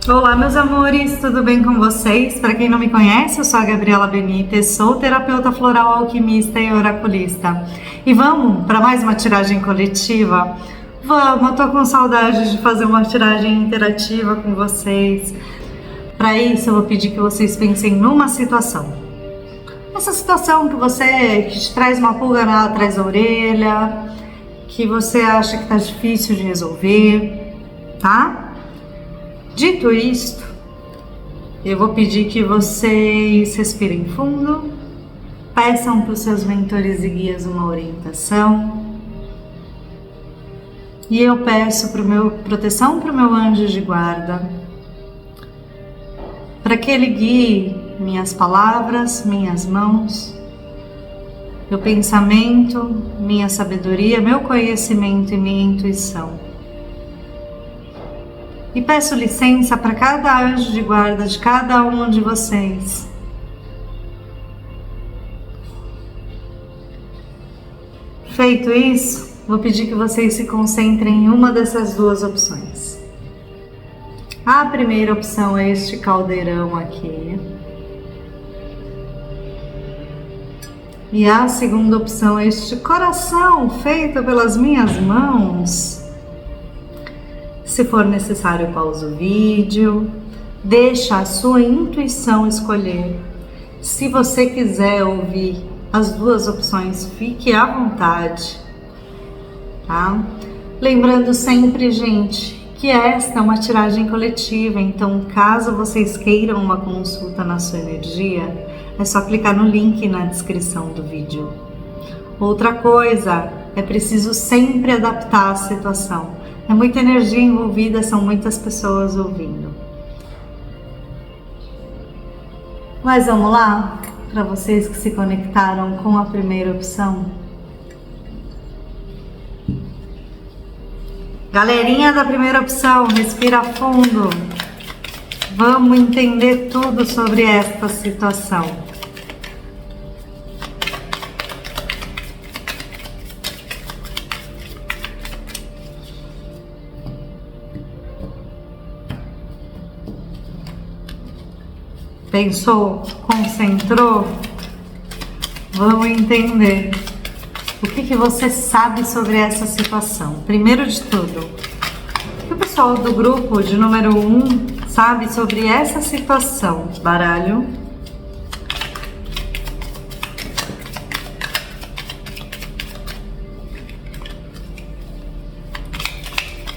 Olá, meus amores, tudo bem com vocês? Para quem não me conhece, eu sou a Gabriela Benítez, sou terapeuta floral, alquimista e oraculista. E vamos para mais uma tiragem coletiva? Vamos, eu tô com saudade de fazer uma tiragem interativa com vocês. Para isso, eu vou pedir que vocês pensem numa situação. Essa situação que te traz uma pulga atrás da orelha, que você acha que tá difícil de resolver, tá? Dito isto, eu vou pedir que vocês respirem fundo, peçam para os seus mentores e guias uma orientação, e eu peço proteção para o meu anjo de guarda, para que ele guie minhas palavras, minhas mãos, meu pensamento, minha sabedoria, meu conhecimento e minha intuição. E peço licença para cada anjo de guarda de cada um de vocês. Feito isso, vou pedir que vocês se concentrem em uma dessas duas opções. A primeira opção é este caldeirão aqui. E a segunda opção é este coração feito pelas minhas mãos. Se for necessário, pausa o vídeo, deixa a sua intuição escolher. Se você quiser ouvir as duas opções, fique à vontade, tá? Lembrando sempre, gente, que esta é uma tiragem coletiva, então caso vocês queiram uma consulta na sua energia, é só clicar no link na descrição do vídeo. Outra coisa, é preciso sempre adaptar a situação. É muita energia envolvida, são muitas pessoas ouvindo. Mas vamos lá, para vocês que se conectaram com a primeira opção. Galerinha da primeira opção, respira fundo. Vamos entender tudo sobre esta situação. Pensou? Concentrou? Vamos entender o que você sabe sobre essa situação. Primeiro de tudo, o que o pessoal do grupo de número 1 sabe sobre essa situação? Baralho.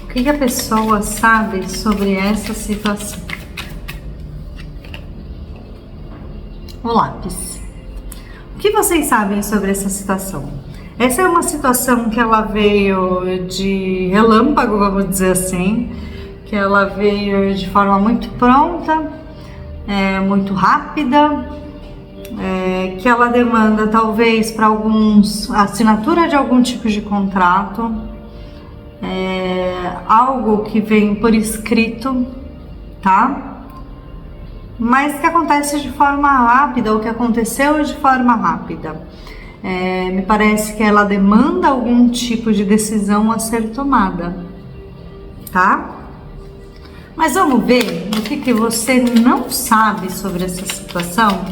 O que a pessoa sabe sobre essa situação? O lápis. O que vocês sabem sobre essa situação? Essa é uma situação que ela veio de relâmpago, vamos dizer assim, que ela veio de forma muito pronta, muito rápida, que ela demanda talvez para alguns a assinatura de algum tipo de contrato, algo que vem por escrito, tá? Mas que acontece de forma rápida, ou que aconteceu de forma rápida. Me parece que ela demanda algum tipo de decisão a ser tomada, tá? Mas vamos ver o que você não sabe sobre essa situação.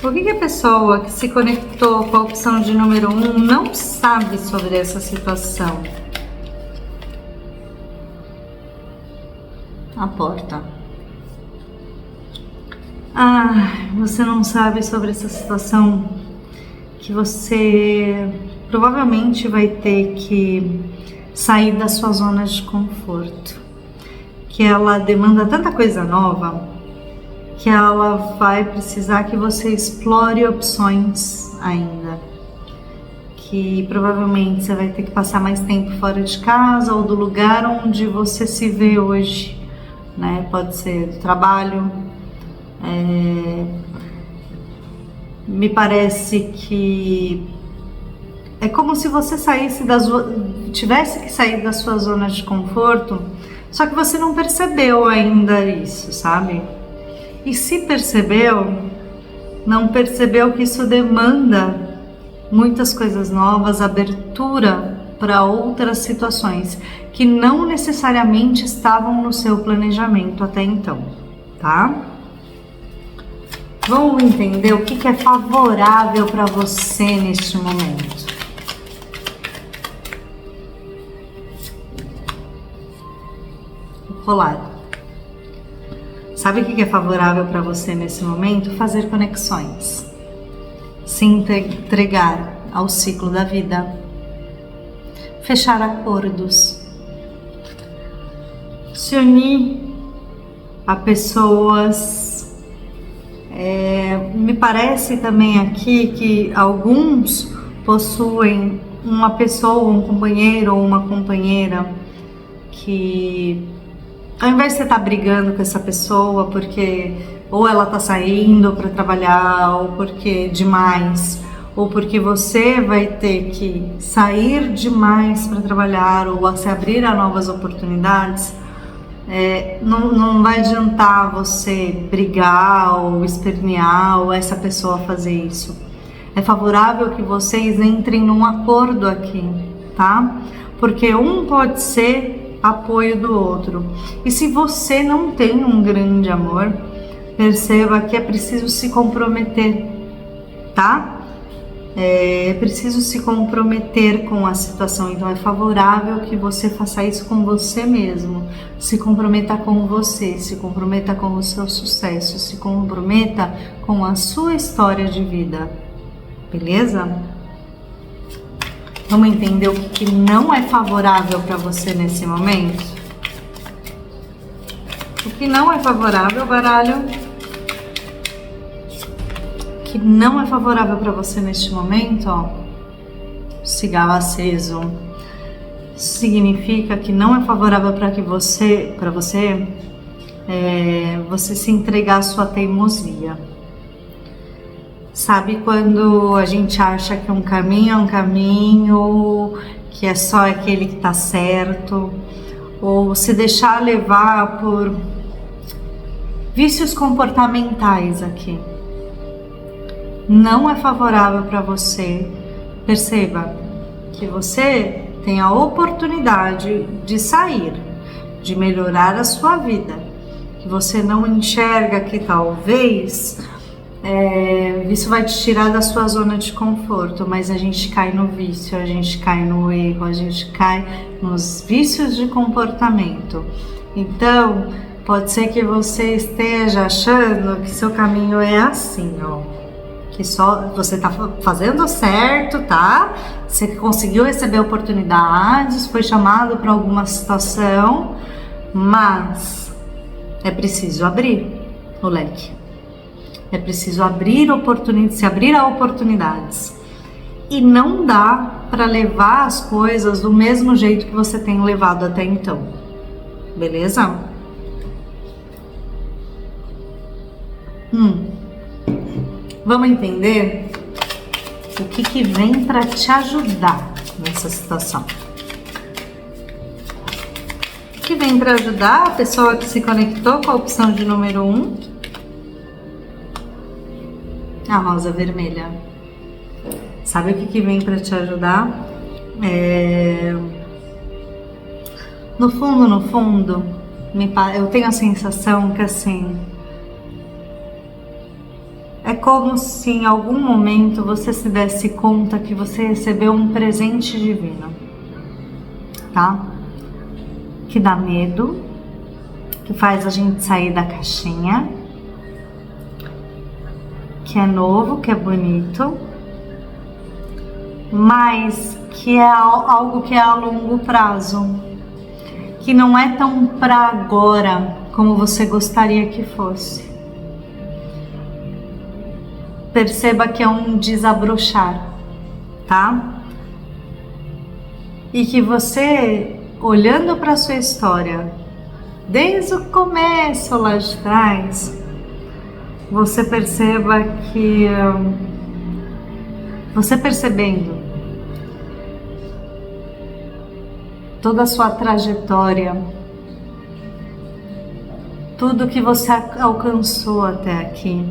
O que a pessoa que se conectou com a opção de número 1 não sabe sobre essa situação? A porta. Você não sabe sobre essa situação que você provavelmente vai ter que sair da sua zona de conforto, que ela demanda tanta coisa nova que ela vai precisar que você explore opções ainda, que provavelmente você vai ter que passar mais tempo fora de casa ou do lugar onde você se vê hoje, né? Pode ser do trabalho. Me parece que é como se você tivesse que sair da sua zona de conforto, só que você não percebeu ainda isso, sabe? E se percebeu, não percebeu que isso demanda muitas coisas novas, abertura para outras situações que não necessariamente estavam no seu planejamento até então, tá? Vamos entender o que é favorável para você neste momento. Rolar. Sabe o que é favorável para você nesse momento? Fazer conexões. Se entregar ao ciclo da vida. Fechar acordos. Se unir a pessoas. Me parece também aqui que alguns possuem uma pessoa, um companheiro ou uma companheira que, ao invés de você estar brigando com essa pessoa porque ou ela está saindo para trabalhar ou porque demais, ou porque você vai ter que sair demais para trabalhar ou se abrir a novas oportunidades, não vai adiantar você brigar ou espernear ou essa pessoa fazer isso. É favorável que vocês entrem num acordo aqui, tá? Porque um pode ser apoio do outro. E se você não tem um grande amor, perceba que é preciso se comprometer, tá? É preciso se comprometer com a situação, então é favorável que você faça isso com você mesmo, se comprometa com você, se comprometa com o seu sucesso, se comprometa com a sua história de vida, beleza? Vamos entender o que não é favorável para você nesse momento? O que não é favorável, baralho? Que não é favorável para você neste momento, ó, cigarro aceso, significa que não é favorável para você se entregar à sua teimosia. Sabe quando a gente acha que um caminho é um caminho, que é só aquele que tá certo, ou se deixar levar por vícios comportamentais aqui? Não é favorável para você. Perceba que você tem a oportunidade de sair, de melhorar a sua vida, que você não enxerga que talvez isso vai te tirar da sua zona de conforto, mas a gente cai no vício, a gente cai no erro, a gente cai nos vícios de comportamento. Então, pode ser que você esteja achando que seu caminho é assim, ó. Que só você tá fazendo certo, tá? Você conseguiu receber oportunidades, foi chamado para alguma situação, mas é preciso abrir o leque. É preciso se abrir a oportunidades. E não dá para levar as coisas do mesmo jeito que você tem levado até então. Beleza? Vamos entender o que vem para te ajudar nessa situação. O que vem para ajudar a pessoa que se conectou com a opção de número 1? A rosa vermelha. Sabe o que vem para te ajudar? No fundo, eu tenho a sensação que assim, é como se em algum momento você se desse conta que você recebeu um presente divino, tá? Que dá medo, que faz a gente sair da caixinha, que é novo, que é bonito, mas que é algo que é a longo prazo, que não é tão para agora como você gostaria que fosse. Perceba que é um desabrochar, tá? E que você, olhando para a sua história, desde o começo lá de trás, você perceba que você percebendo toda a sua trajetória, tudo que você alcançou até aqui,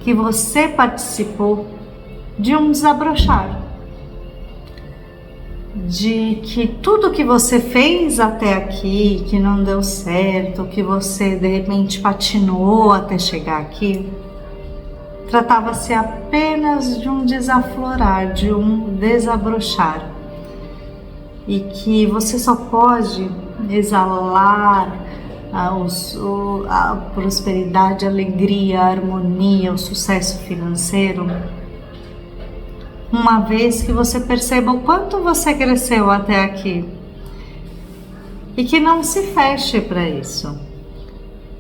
que você participou de um desabrochar. De que tudo que você fez até aqui, que não deu certo, que você de repente patinou até chegar aqui, tratava-se apenas de um desaflorar, de um desabrochar. E que você só pode exalar a prosperidade, a alegria, a harmonia, o sucesso financeiro, uma vez que você perceba o quanto você cresceu até aqui e que não se feche para isso.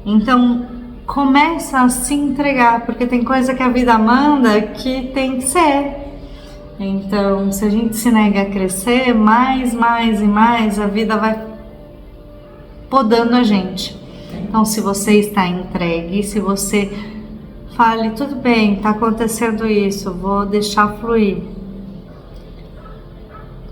Então começa a se entregar, porque tem coisa que a vida manda que tem que ser. Então, se a gente se nega a crescer, mais e mais, a vida vai podando a gente. Então, se você está entregue, se você fale, tudo bem, está acontecendo isso, vou deixar fluir.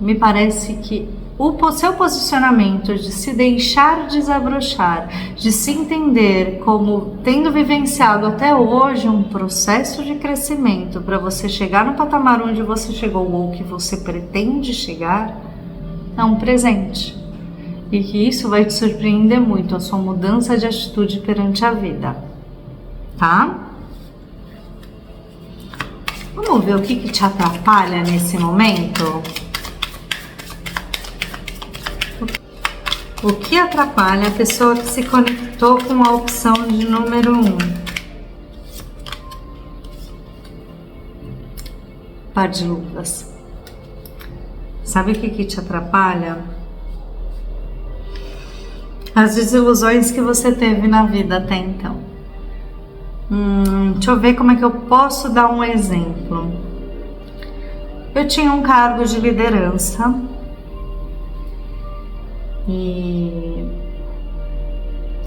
Me parece que o seu posicionamento de se deixar desabrochar, de se entender como tendo vivenciado até hoje um processo de crescimento para você chegar no patamar onde você chegou ou que você pretende chegar, é um presente. E que isso vai te surpreender muito, a sua mudança de atitude perante a vida, tá? Vamos ver o que te atrapalha nesse momento? O que atrapalha a pessoa que se conectou com a opção de número 1? Par de luvas. Sabe o que te atrapalha? As desilusões que você teve na vida até então. Deixa eu ver como é que eu posso dar um exemplo. Eu tinha um cargo de liderança. E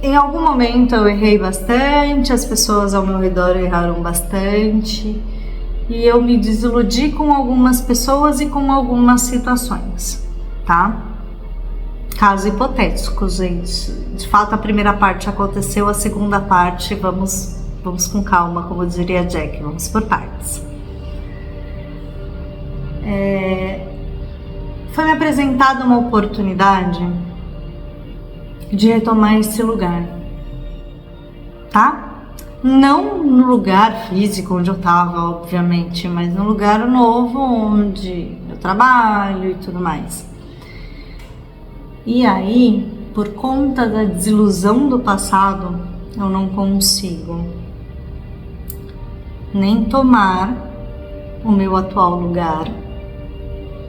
em algum momento eu errei bastante, as pessoas ao meu redor erraram bastante e eu me desiludi com algumas pessoas e com algumas situações, tá? Casos hipotéticos, gente. De fato, a primeira parte aconteceu, a segunda parte, vamos com calma, como diria Jack, vamos por partes. Foi me apresentada uma oportunidade de retomar esse lugar, tá? Não no lugar físico onde eu tava, obviamente, mas no lugar novo onde eu trabalho e tudo mais. E aí, por conta da desilusão do passado, eu não consigo nem tomar o meu atual lugar,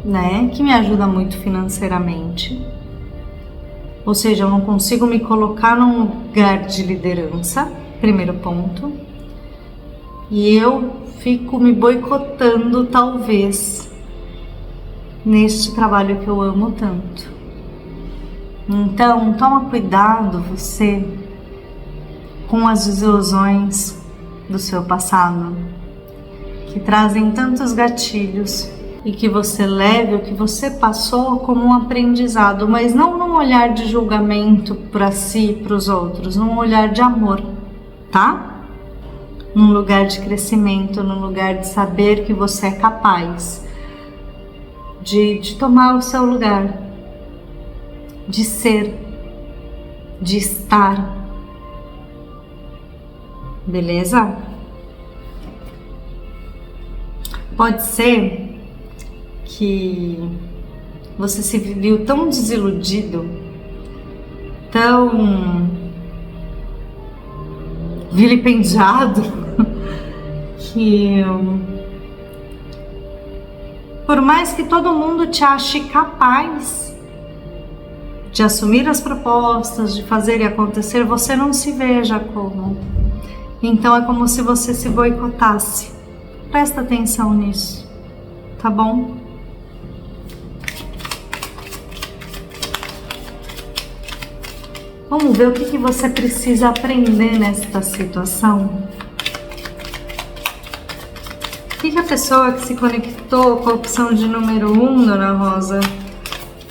né? Que me ajuda muito financeiramente. Ou seja, eu não consigo me colocar num lugar de liderança, primeiro ponto. E eu fico me boicotando, talvez, neste trabalho que eu amo tanto. Então, toma cuidado você com as desilusões do seu passado, que trazem tantos gatilhos, e que você leve o que você passou como um aprendizado, mas não num olhar de julgamento para si e para os outros, num olhar de amor, tá? Num lugar de crescimento, num lugar de saber que você é capaz de tomar o seu lugar, de ser, de estar, beleza? Pode ser que você se viu tão desiludido, tão vilipendiado, que por mais que todo mundo te ache capaz de assumir as propostas, de fazer e acontecer, você não se veja como. Então é como se você se boicotasse. Presta atenção nisso, tá bom? Vamos ver o que você precisa aprender nesta situação. O que a pessoa que se conectou com a opção de número 1, Dona Rosa,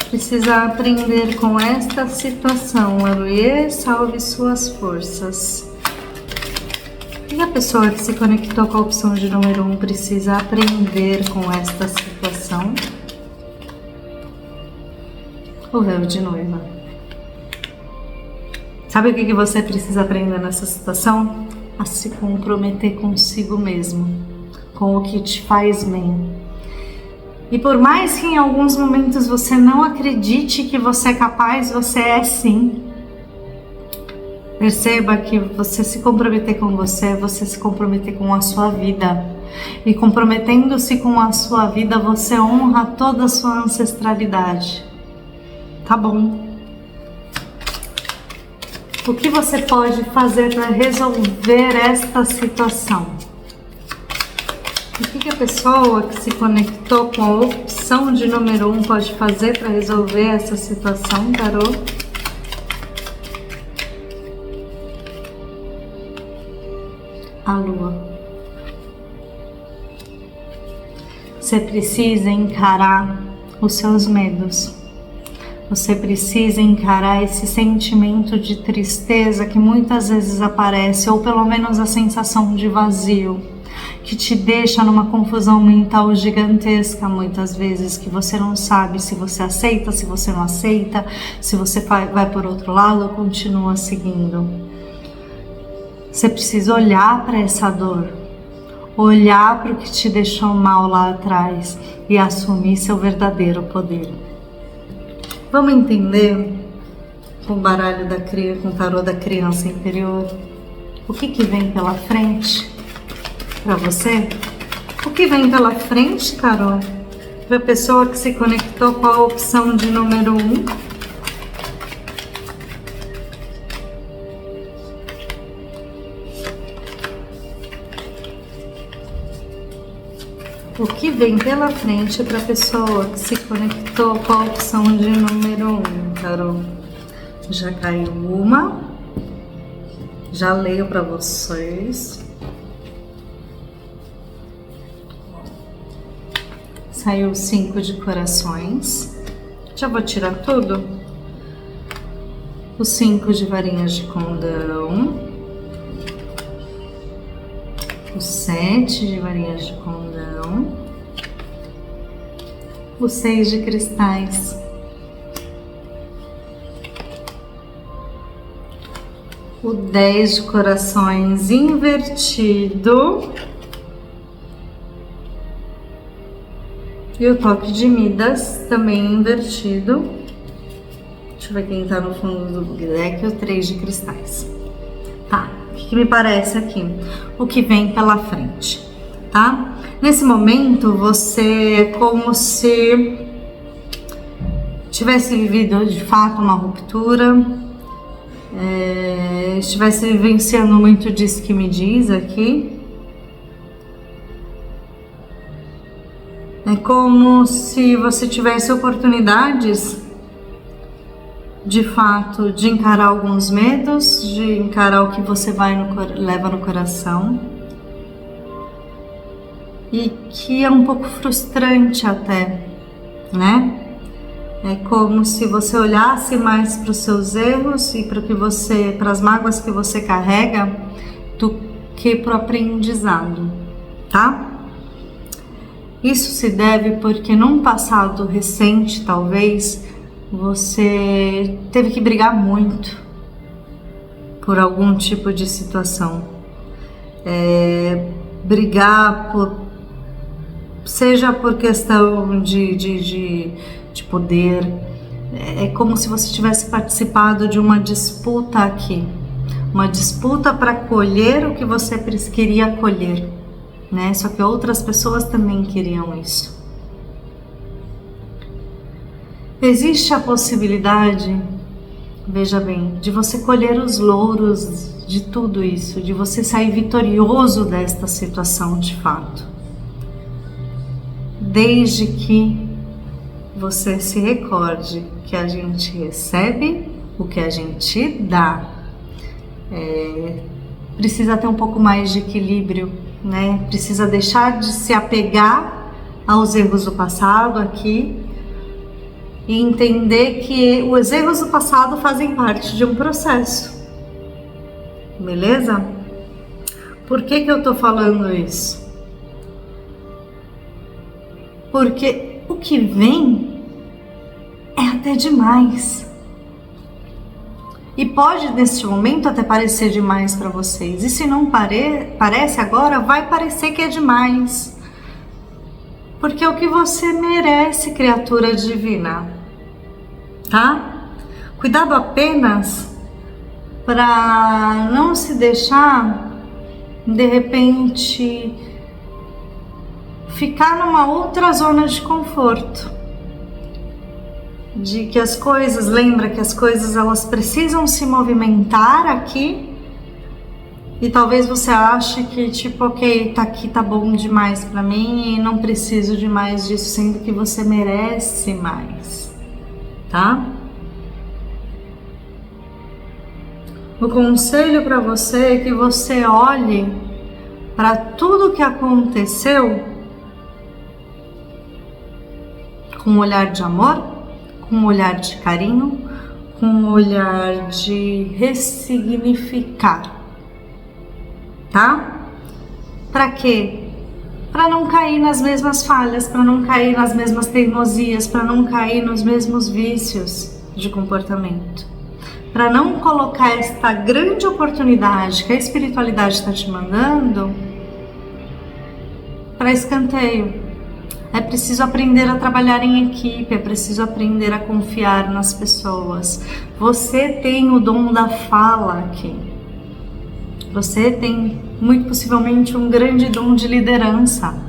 precisa aprender com esta situação? Aruê, salve suas forças. O que que a pessoa que se conectou com a opção de número 1 precisa aprender com esta situação? O véu de noiva. Sabe o que você precisa aprender nessa situação? A se comprometer consigo mesmo, com o que te faz bem. E por mais que em alguns momentos você não acredite que você é capaz, você é sim. Perceba que você se comprometer com você, você se comprometer com a sua vida. E comprometendo-se com a sua vida, você honra toda a sua ancestralidade. Tá bom. O que você pode fazer para resolver esta situação? O que a pessoa que se conectou com a opção de número 1 pode fazer para resolver essa situação, tarô? A lua. Você precisa encarar os seus medos. Você precisa encarar esse sentimento de tristeza que muitas vezes aparece, ou pelo menos a sensação de vazio, que te deixa numa confusão mental gigantesca muitas vezes, que você não sabe se você aceita, se você não aceita, se você vai por outro lado ou continua seguindo. Você precisa olhar para essa dor, olhar para o que te deixou mal lá atrás e assumir seu verdadeiro poder. Vamos entender com o baralho com o tarô da criança interior, o que vem pela frente para você? O que vem pela frente, tarô, para a pessoa que se conectou com a opção de número 1? O que vem pela frente para a pessoa que se conectou com a opção de número 1, tarô? Já caiu uma, já leio para vocês. Saiu 5 de corações. Já vou tirar tudo. O 5 de varinhas de condão. O 7 de varinhas de condão. O 6 de cristais. O 10 de corações invertido. E o toque de Midas também invertido. Deixa eu ver quem tá no fundo do deck. O 3 de cristais. Tá, o que me parece aqui? O que vem pela frente, tá? Nesse momento, você é como se tivesse vivido de fato uma ruptura, estivesse vivenciando muito disso que me diz aqui. É como se você tivesse oportunidades, de fato, de encarar alguns medos, de encarar o que você leva no coração. E que é um pouco frustrante até, né? É como se você olhasse mais para os seus erros e para as mágoas que você carrega do que para o aprendizado, tá? Isso se deve porque num passado recente, talvez, você teve que brigar muito por algum tipo de situação. Brigar seja por questão de poder, é como se você tivesse participado de uma disputa aqui, uma disputa para colher o que você queria colher, né? Só que outras pessoas também queriam isso. Existe a possibilidade, veja bem, de você colher os louros de tudo isso, de você sair vitorioso desta situação de fato. Desde que você se recorde que a gente recebe o que a gente dá. Precisa ter um pouco mais de equilíbrio, né? Precisa deixar de se apegar aos erros do passado aqui e entender que os erros do passado fazem parte de um processo. Beleza? Por que eu tô falando isso? Porque o que vem é até demais. E pode neste momento até parecer demais para vocês. E se não parece agora, vai parecer que é demais. Porque é o que você merece, criatura divina. Tá? Cuidado apenas para não se deixar, de repente, ficar numa outra zona de conforto. De que as coisas, lembra que as coisas elas precisam se movimentar aqui, e talvez você ache que tipo, ok, tá aqui, tá bom demais pra mim e não preciso de mais disso, sendo que você merece mais, tá? O conselho para você é que você olhe para tudo que aconteceu com um olhar de amor, com um olhar de carinho, com um olhar de ressignificar, tá? Para quê? Para não cair nas mesmas falhas, para não cair nas mesmas teimosias, para não cair nos mesmos vícios de comportamento. Para não colocar esta grande oportunidade que a espiritualidade está te mandando para escanteio. É preciso aprender a trabalhar em equipe, é preciso aprender a confiar nas pessoas. Você tem o dom da fala aqui. Você tem, muito possivelmente, um grande dom de liderança.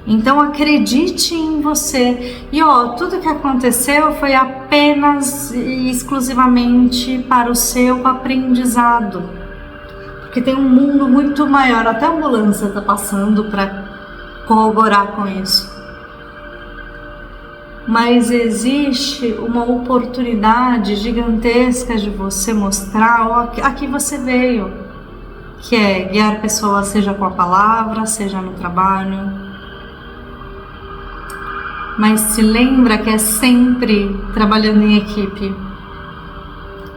Então acredite em você. E tudo que aconteceu foi apenas e exclusivamente para o seu aprendizado. Porque tem um mundo muito maior. Até a ambulância está passando para corroborar com isso. Mas existe uma oportunidade gigantesca de você mostrar a que você veio, que é guiar pessoas, seja com a palavra, seja no trabalho. Mas se lembra que é sempre trabalhando em equipe,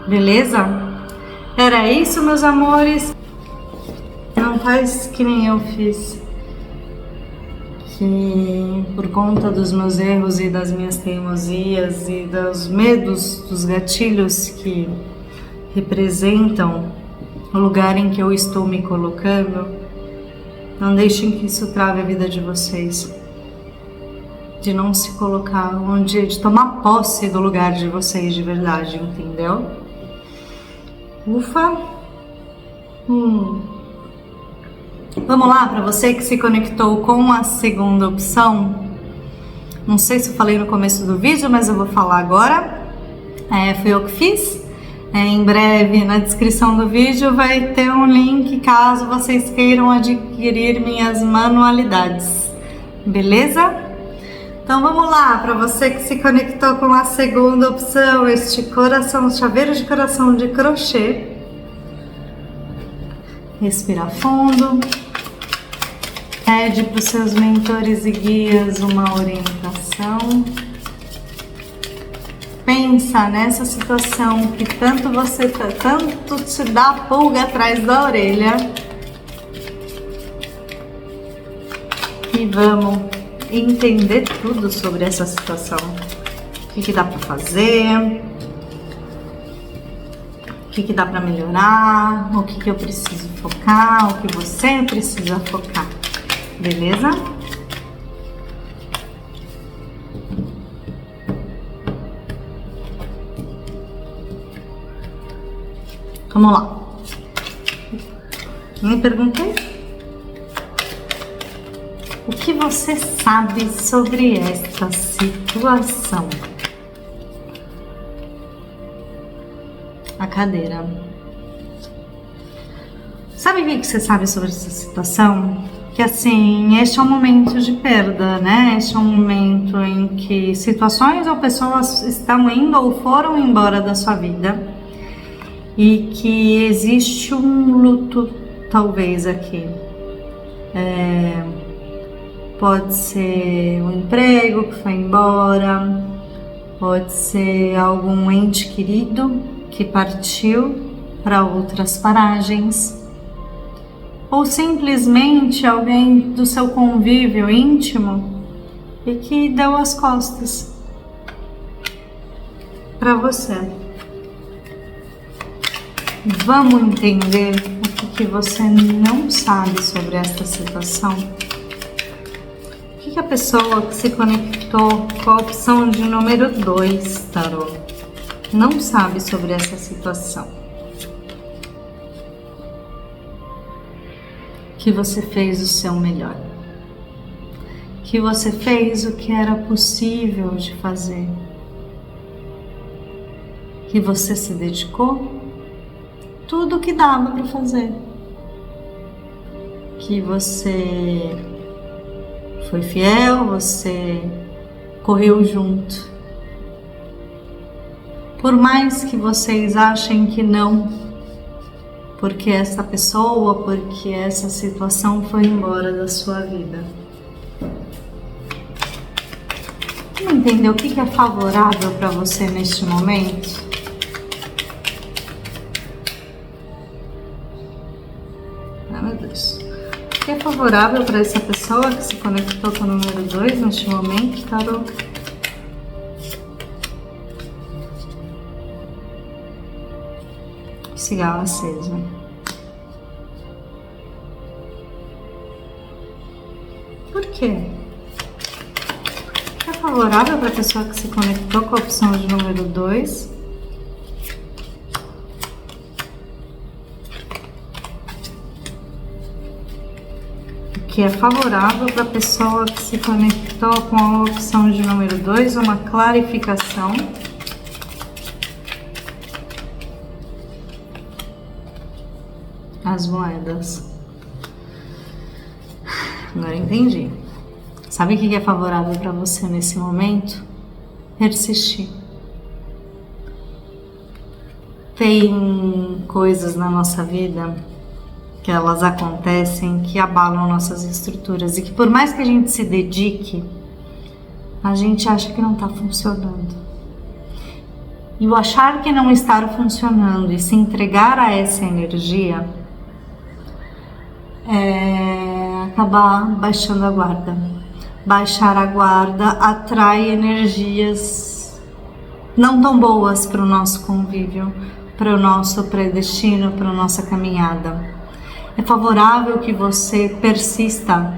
beleza? Era isso, meus amores. Não faz que nem eu fiz, que por conta dos meus erros e das minhas teimosias e dos medos, dos gatilhos que representam o lugar em que eu estou me colocando, não deixem que isso trave a vida de vocês. De não se colocar de tomar posse do lugar de vocês de verdade, entendeu? Ufa! Vamos lá, para você que se conectou com a segunda opção. Não sei se eu falei no começo do vídeo, mas eu vou falar agora. Fui eu que fiz. Em breve, na descrição do vídeo, vai ter um link caso vocês queiram adquirir minhas manualidades. Beleza? Então vamos lá, para você que se conectou com a segunda opção, este coração, chaveiro de coração de crochê. Respira fundo. Pede para os seus mentores e guias uma orientação. Pensa nessa situação que tanto te dá pulga atrás da orelha. E vamos entender tudo sobre essa situação. O que dá para fazer? O que dá para melhorar? O que eu preciso focar? O que você precisa focar? Beleza? Vamos lá. Me perguntei? O que você sabe sobre esta situação? A cadeira. Sabe o que você sabe sobre essa situação? Que assim, este é um momento de perda, né? Este é um momento em que situações ou pessoas estão indo ou foram embora da sua vida e que existe um luto, talvez, aqui. Pode ser um emprego que foi embora, pode ser algum ente querido que partiu para outras paragens, ou simplesmente alguém do seu convívio íntimo e que deu as costas para você. Vamos entender o que você não sabe sobre esta situação? O que a pessoa que se conectou com a opção de número 2, tarô, não sabe sobre essa situação? Que você fez o seu melhor. Que você fez o que era possível de fazer. Que você se dedicou tudo o que dava para fazer. Que você foi fiel, você correu junto. Por mais que vocês achem que não, porque essa pessoa, porque essa situação foi embora da sua vida. Vamos entender o que é favorável para você neste momento? Meu Deus. O que é favorável para essa pessoa que se conectou com o número 2 neste momento, tarô? Cigarro aceso. Por quê? O que é favorável para a pessoa que se conectou com a opção de número 2? Que é favorável para a pessoa que se conectou com a opção de número 2, uma clarificação. As moedas. Agora entendi. Sabe o que é favorável para você nesse momento? Persistir. Tem coisas na nossa vida que elas acontecem, que abalam nossas estruturas e que por mais que a gente se dedique, a gente acha que não está funcionando. E o achar que não está funcionando e se entregar a essa energia é acabar baixando a guarda. Baixar a guarda atrai energias não tão boas para o nosso convívio, para o nosso predestino, para a nossa caminhada. É favorável que você persista,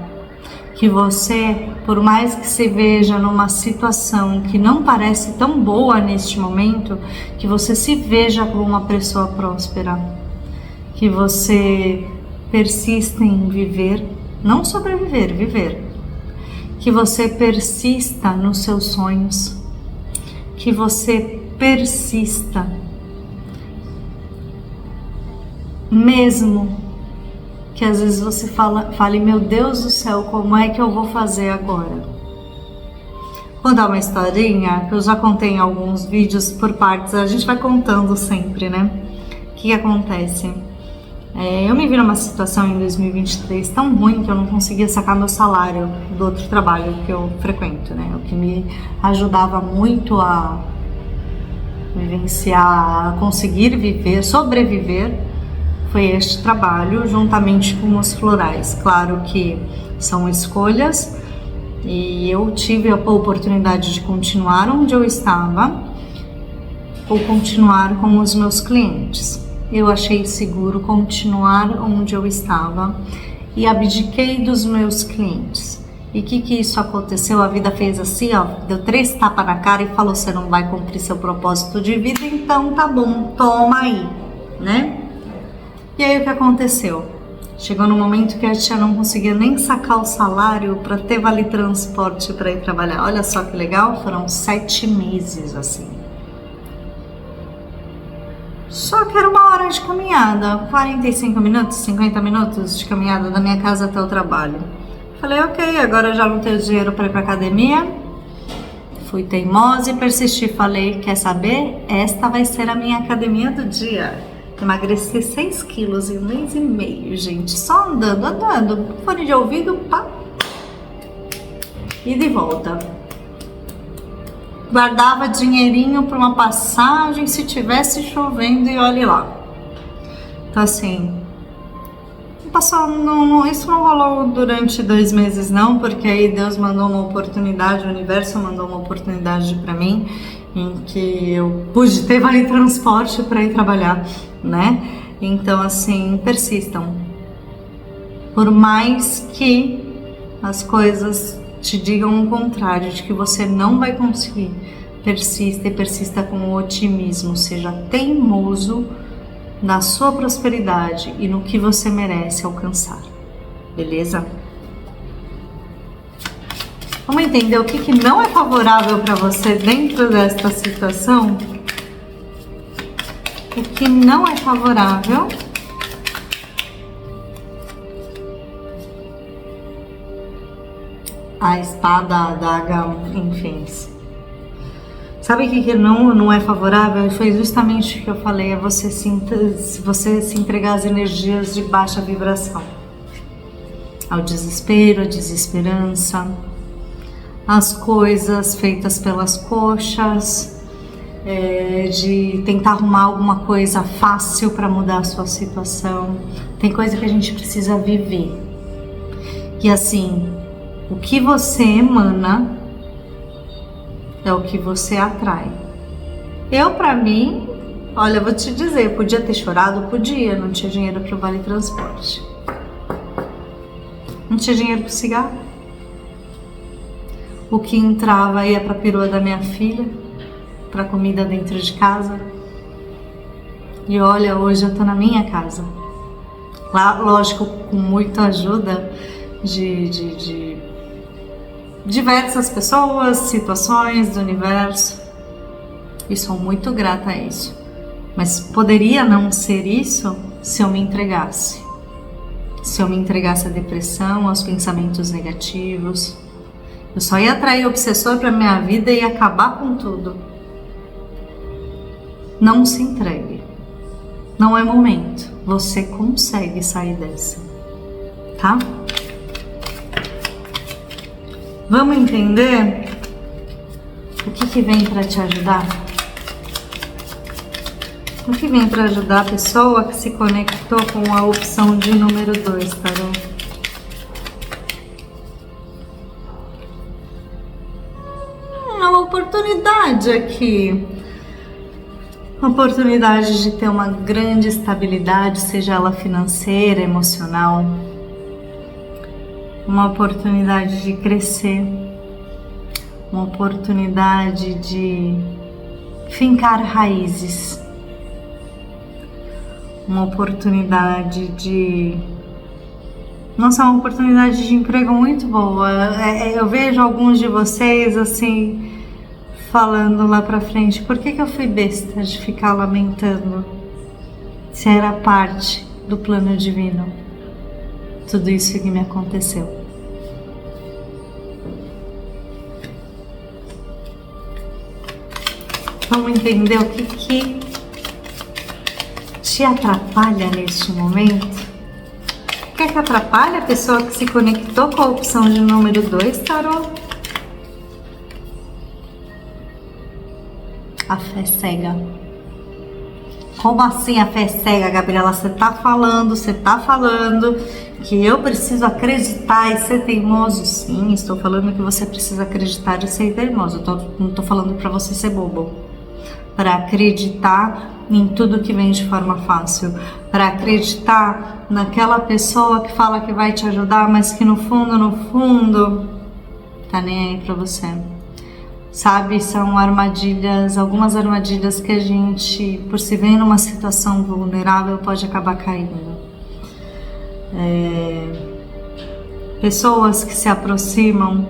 que você, por mais que se veja numa situação que não parece tão boa neste momento, que você se veja como uma pessoa próspera, que você persista em viver, não sobreviver, viver, que você persista nos seus sonhos, que você persista, mesmo que às vezes você fale, meu Deus do céu, como é que eu vou fazer agora? Vou dar uma historinha que eu já contei em alguns vídeos por partes, a gente vai contando sempre, né? O que acontece? Eu me vi numa situação em 2023 tão ruim que eu não conseguia sacar meu salário do outro trabalho que eu frequento, né? O que me ajudava muito a vivenciar, a conseguir viver, sobreviver, foi este trabalho juntamente com os florais. Claro que são escolhas e eu tive a oportunidade de continuar onde eu estava ou continuar com os meus clientes. Eu achei seguro continuar onde eu estava e abdiquei dos meus clientes. E o que isso aconteceu? A vida fez assim, ó, deu 3 tapas na cara e falou: você não vai cumprir seu propósito de vida, então tá bom, toma aí, né? E aí o que aconteceu? Chegou no momento que a tia não conseguia nem sacar o salário para ter vale transporte para ir trabalhar. Olha só que legal, foram 7 meses assim. Só que era 1 hora de caminhada, 45 minutos, 50 minutos de caminhada da minha casa até o trabalho. Falei, ok, agora eu já não tenho dinheiro para ir para academia. Fui teimosa e persisti. Falei, quer saber? Esta vai ser a minha academia do dia. Emagreci 6 quilos em 1 mês e meio, gente. Só andando. Fone de ouvido, pá. E de volta. Guardava dinheirinho para uma passagem se tivesse chovendo e olhe lá. Então assim, isso não rolou durante 2 meses não, porque aí Deus mandou uma oportunidade, o universo mandou uma oportunidade para mim, em que eu pude ter vale transporte para ir trabalhar, né? Então assim, persistam. Por mais que as coisas te digam o contrário, de que você não vai conseguir, persista e persista com otimismo, seja teimoso na sua prosperidade e no que você merece alcançar, beleza? Vamos entender o que não é favorável para você dentro desta situação? O que não é favorável? A espada, a adaga, enfim. Sabe o que não é favorável? Foi justamente o que eu falei, é você se entregar às energias de baixa vibração. Ao desespero, à desesperança, às coisas feitas pelas coxas, de tentar arrumar alguma coisa fácil para mudar a sua situação. Tem coisa que a gente precisa viver. E assim, o que você emana é o que você atrai. Pra mim, olha, eu vou te dizer, eu podia ter chorado, podia, não tinha dinheiro para o vale transporte. Não tinha dinheiro para o cigarro. O que entrava ia para a perua da minha filha, para comida dentro de casa. E olha, hoje eu tô na minha casa. Lá, lógico, com muita ajuda de diversas pessoas, situações do universo, e sou muito grata a isso. Mas poderia não ser isso se eu me entregasse. Se eu me entregasse à depressão, aos pensamentos negativos. Eu só ia atrair obsessor para minha vida e acabar com tudo. Não se entregue. Não é momento. Você consegue sair dessa, tá? Vamos entender o que vem para te ajudar? O que vem para ajudar a pessoa que se conectou com a opção de número 2, tarô? Uma oportunidade aqui. Uma oportunidade de ter uma grande estabilidade, seja ela financeira, emocional. Uma oportunidade de crescer, uma oportunidade de fincar raízes, uma oportunidade de... Nossa, uma oportunidade de emprego muito boa. Eu vejo alguns de vocês assim, falando lá pra frente, por que eu fui besta de ficar lamentando se era parte do plano divino? Tudo isso que me aconteceu. Vamos entender o que te atrapalha neste momento? O que atrapalha a pessoa que se conectou com a opção de número 2, tarô? A fé cega. Como assim a fé cega, Gabriela? Você tá falando que eu preciso acreditar e ser teimoso? Sim, estou falando que você precisa acreditar e ser teimoso. Não tô falando para você ser bobo. Para acreditar em tudo que vem de forma fácil. Para acreditar naquela pessoa que fala que vai te ajudar, mas que no fundo, tá nem aí para você. Sabe, são armadilhas, algumas armadilhas que a gente, por se ver numa situação vulnerável, pode acabar caindo. Pessoas que se aproximam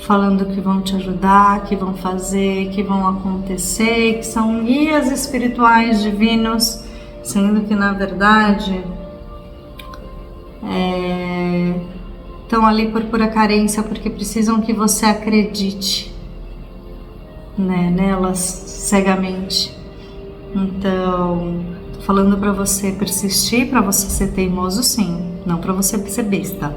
falando que vão te ajudar, que vão fazer, que vão acontecer, que são guias espirituais divinos, sendo que na verdade estão ali por pura carência, porque precisam que você acredite, né, nelas cegamente. Então, tô falando para você persistir, para você ser teimoso, sim, não para você ser besta,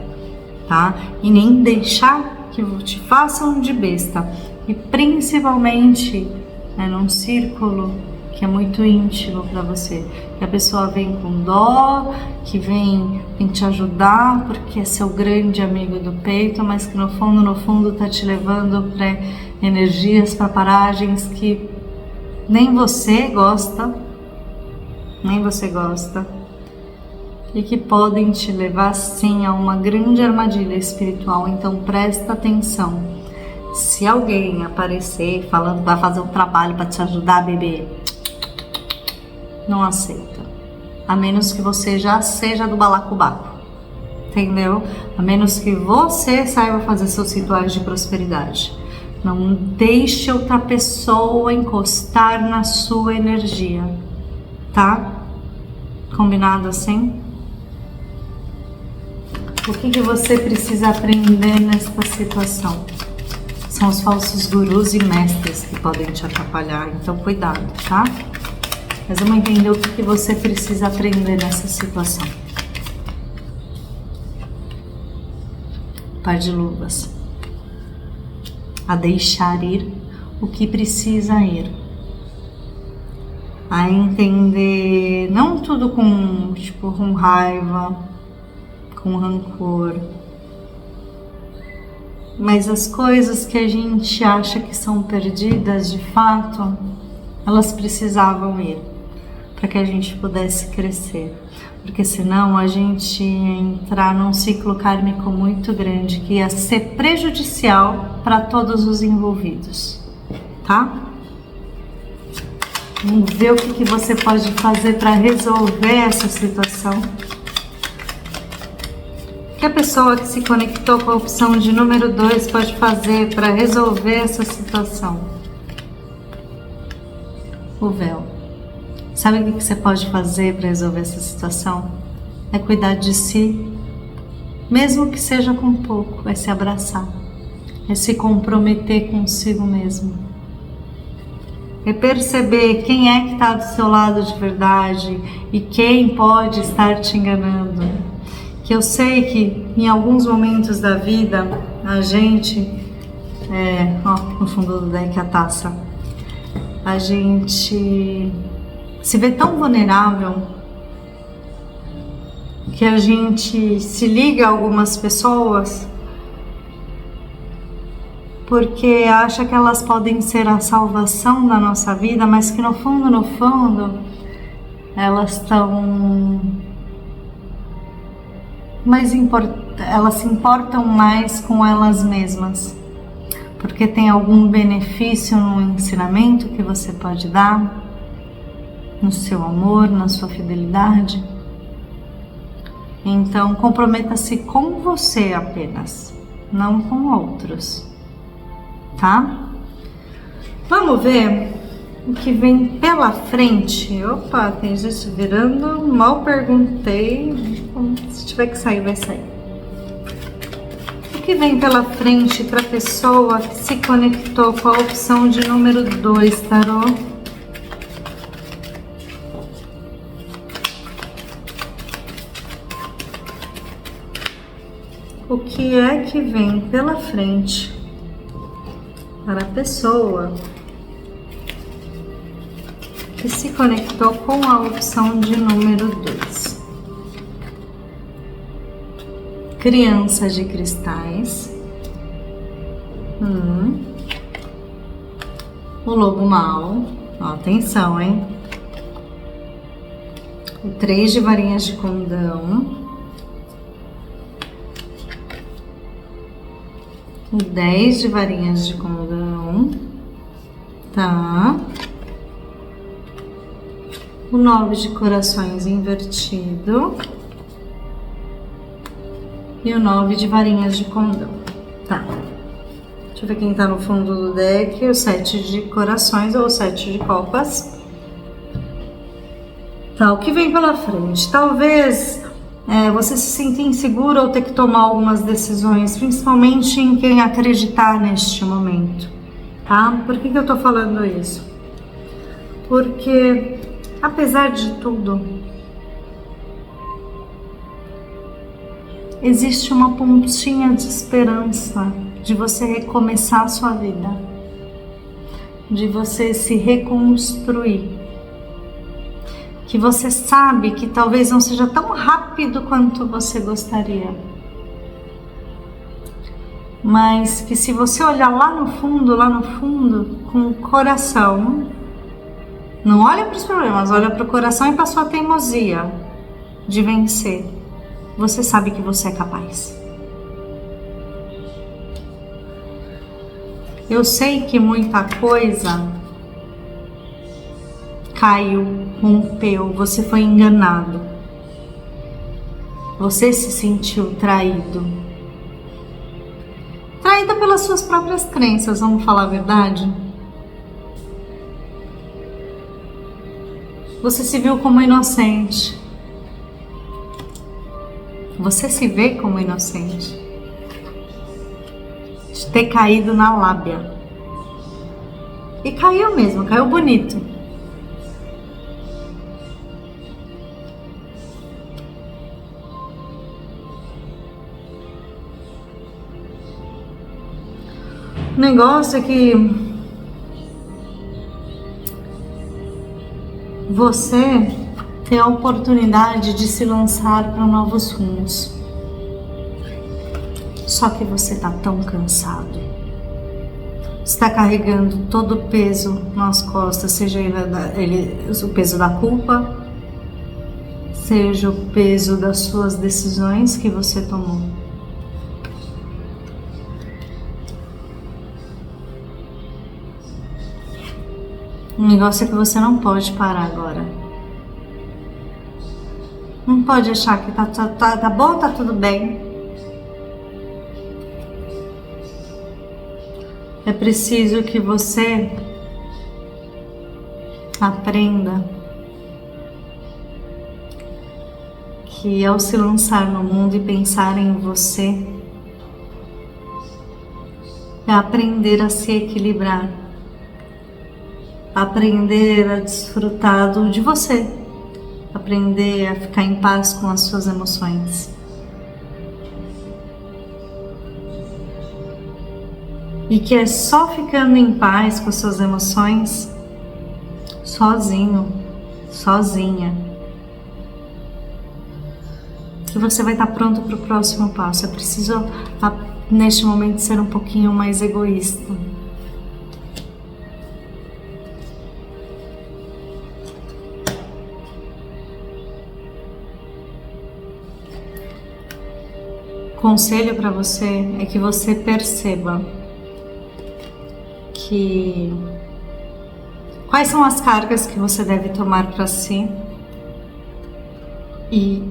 tá? E nem deixar que te façam de besta, e principalmente num círculo que é muito íntimo para você. E a pessoa vem com dó, que vem te ajudar, porque é seu grande amigo do peito, mas que no fundo tá te levando para energias, para paragens que nem você gosta, e que podem te levar sim a uma grande armadilha espiritual. Então presta atenção. Se alguém aparecer falando que vai fazer um trabalho para te ajudar, bebê, não aceita. A menos que você já seja do balacobaco, entendeu? A menos que você saiba fazer seus rituais de prosperidade. Não deixe outra pessoa encostar na sua energia, tá? Combinado assim? O que você precisa aprender nesta situação? São os falsos gurus e mestres que podem te atrapalhar, então cuidado, tá? Mas vamos entender o que você precisa aprender nessa situação. Par de luvas. A deixar ir o que precisa ir. A entender, não tudo com raiva, com rancor, mas as coisas que a gente acha que são perdidas, de fato, elas precisavam ir para que a gente pudesse crescer, porque senão a gente ia entrar num ciclo kármico muito grande que ia ser prejudicial para todos os envolvidos, tá? Vamos ver o que você pode fazer para resolver essa situação. O que a pessoa que se conectou com a opção de número 2 pode fazer para resolver essa situação? O véu. Sabe o que você pode fazer para resolver essa situação? É cuidar de si, mesmo que seja com pouco, é se abraçar, é se comprometer consigo mesmo, é perceber quem é que está do seu lado de verdade e quem pode estar te enganando. Que eu sei que em alguns momentos da vida a gente, no fundo do deck a taça, a gente se vê tão vulnerável que a gente se liga a algumas pessoas porque acha que elas podem ser a salvação da nossa vida, mas que no fundo elas estão elas se importam mais com elas mesmas, porque tem algum benefício no ensinamento que você pode dar, no seu amor, na sua fidelidade. Então comprometa-se com você apenas, não com outros, tá? Vamos ver o que vem pela frente. Opa, tem gente virando, mal perguntei. Se tiver que sair, vai sair. O que vem pela frente para a pessoa que se conectou com a opção de número 2, tarô? O que é que vem pela frente para a pessoa que se conectou com a opção de número 2? Criança de cristais. O lobo mau. Ó, atenção, hein? O 3 de varinhas de condão. O 10 de varinhas de condão. Tá. O 9 de corações invertido. E o 9 de varinhas de condão. Tá. Deixa eu ver quem tá no fundo do deck. O 7 de corações ou o 7 de copas. Tá, o que vem pela frente? Talvez você se sinta inseguro ou ter que tomar algumas decisões, principalmente em quem acreditar neste momento, tá? Por que eu tô falando isso? Porque, apesar de tudo, existe uma pontinha de esperança de você recomeçar a sua vida, de você se reconstruir, que você sabe que talvez não seja tão rápido quanto você gostaria, mas que se você olhar lá no fundo, com o coração, não olha para os problemas, olha para o coração e para a sua teimosia de vencer, você sabe que você é capaz. Eu sei que muita coisa caiu, rompeu, você foi enganado, você se sentiu traída pelas suas próprias crenças, vamos falar a verdade? Você se viu como inocente, você se vê como inocente de ter caído na lábia, e caiu mesmo, caiu bonito. O negócio é que você tem a oportunidade de se lançar para novos rumos. Só que você está tão cansado. Está carregando todo o peso nas costas, seja o peso da culpa, seja o peso das suas decisões que você tomou. O negócio é que você não pode parar agora. Não pode achar que tá bom, tá tudo bem. É preciso que você aprenda que ao se lançar no mundo e pensar em você, é aprender a se equilibrar. Aprender a desfrutar de você, aprender a ficar em paz com as suas emoções. E que é só ficando em paz com as suas emoções, sozinho, sozinha, que você vai estar pronto para o próximo passo. É preciso, neste momento, ser um pouquinho mais egoísta. Conselho para você é que você perceba que quais são as cargas que você deve tomar para si, e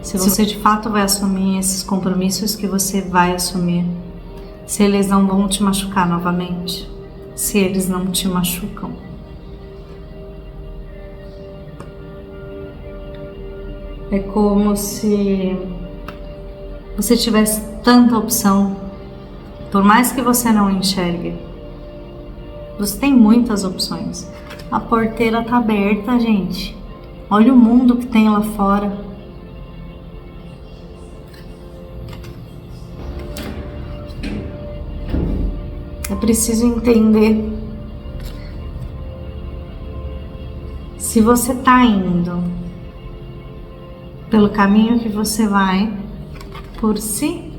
se você de fato vai assumir esses compromissos que você vai assumir, se eles não vão te machucar novamente, se eles não te machucam. É como se você tivesse tanta opção, por mais que você não enxergue, você tem muitas opções. A porteira tá aberta, gente. Olha o mundo que tem lá fora. É preciso entender se você tá indo pelo caminho que você vai por si,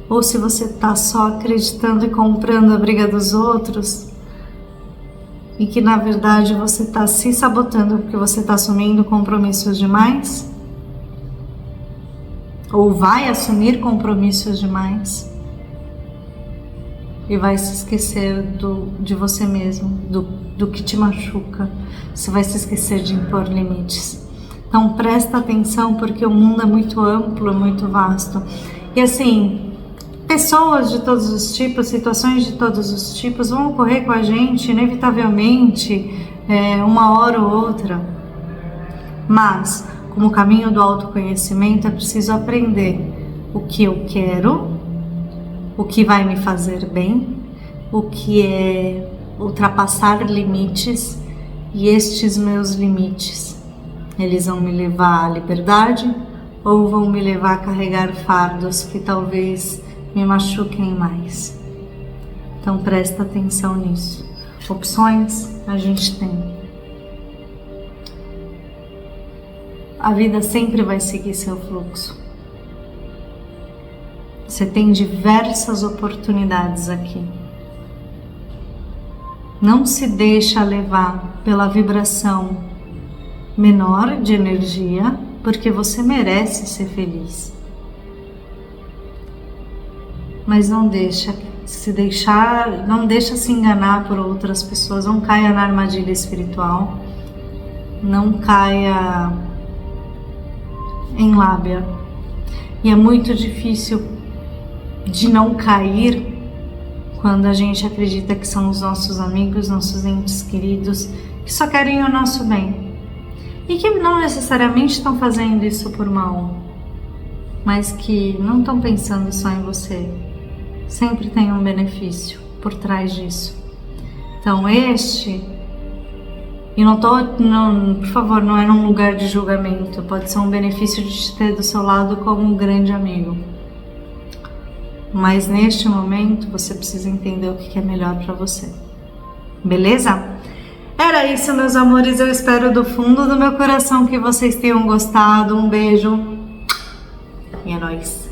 ou se você está só acreditando e comprando a briga dos outros, e que na verdade você está se sabotando porque você está assumindo compromissos demais, ou vai assumir compromissos demais e vai se esquecer de você mesmo, do que te machuca. Você vai se esquecer de impor limites. Então presta atenção, porque o mundo é muito amplo, muito vasto. E assim, pessoas de todos os tipos, situações de todos os tipos vão ocorrer com a gente, inevitavelmente, uma hora ou outra. Mas, como caminho do autoconhecimento, é preciso aprender o que eu quero, o que vai me fazer bem, o que é ultrapassar limites, e estes meus limites, eles vão me levar à liberdade ou vão me levar a carregar fardos que talvez me machuquem mais. Então presta atenção nisso. Opções a gente tem. a vida sempre vai seguir seu fluxo. Você tem diversas oportunidades aqui. Não se deixa levar pela vibração menor de energia, porque você merece ser feliz. Mas não deixa se enganar por outras pessoas, não caia na armadilha espiritual, não caia em lábia. E é muito difícil de não cair quando a gente acredita que são os nossos amigos, nossos entes queridos, que só querem o nosso bem e que não necessariamente estão fazendo isso por mal, mas que não estão pensando só em você. Sempre tem um benefício por trás disso. Então e por favor, não é num lugar de julgamento, pode ser um benefício de te ter do seu lado como um grande amigo. Mas neste momento você precisa entender o que é melhor para você. Beleza? Era isso, meus amores. Eu espero do fundo do meu coração que vocês tenham gostado. Um beijo e é nóis.